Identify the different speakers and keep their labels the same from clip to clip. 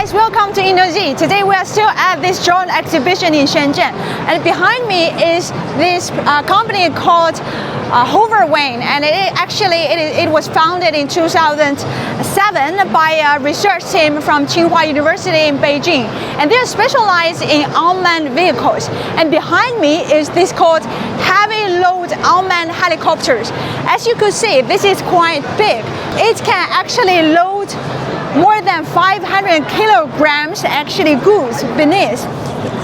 Speaker 1: guys, welcome to InnoZ. Today we are still at this drone exhibition in Shenzhen, and behind me is this company called Hoverwing, and it was founded in 2007 by a research team from Tsinghua University in Beijing, and they are specialized in unmanned vehicles. And behind me is this called heavy load unmanned helicopters. As you could see, this is quite big. It can actually load more than 500 kilograms actually goods beneath.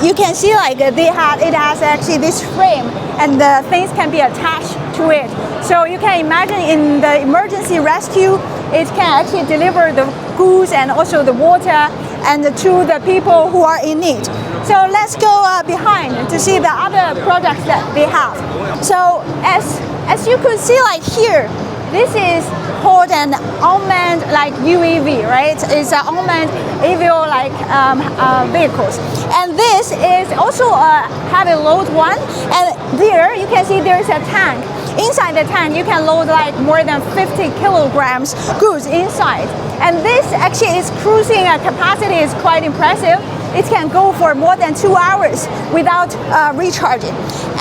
Speaker 1: You can see like it has actually this frame, and the things can be attached to it. So you can imagine in the emergency rescue, it can actually deliver the goods and also the water and to the people who are in need. So let's go behind to see the other products that they have. So as you could see like here, this is called an unmanned like UAV, right? It's an unmanned aerial like vehicles. And this is also a heavy load one. And there you can see there's a tank. Inside the tank, you can load like more than 50 kilograms goods inside. And this actually is cruising capacity is quite impressive. It can go for more than 2 hours without recharging.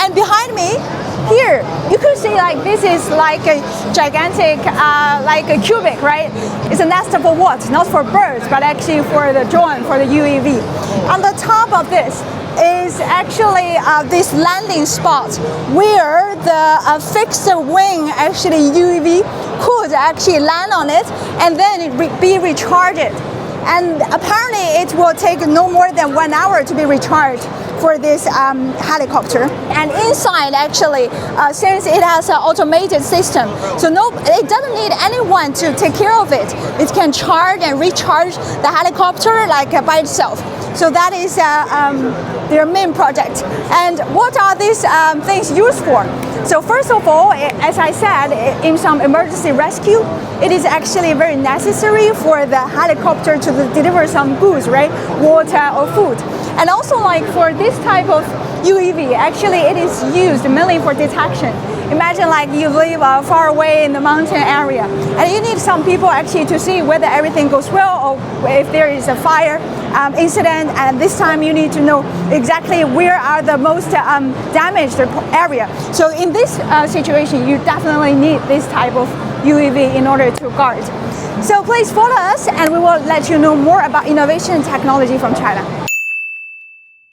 Speaker 1: And behind me, here, you could see like this is like a gigantic, like a cubic, right? It's a nest for what? Not for birds, but actually for the drone, for the UAV. On the top of this is actually this landing spot where the fixed wing actually UAV could actually land on it and then be recharged. And apparently it will take no more than 1 hour to be recharged for this helicopter. And inside actually, since it has an automated system, so it doesn't need anyone to take care of it. It can charge and recharge the helicopter like by itself. So that is their main project. And what are these things used for? So first of all, as I said, in some emergency rescue, it is actually very necessary for the helicopter to deliver some goods, right? Water or food. And also like for this type of UAV, actually it is used mainly for detection. Imagine like you live far away in the mountain area, and you need some people actually to see whether everything goes well or if there is a fire incident, and this time you need to know exactly where are the most damaged area. So in this situation, you definitely need this type of UAV in order to guard. So please follow us, and we will let you know more about innovation and technology from China.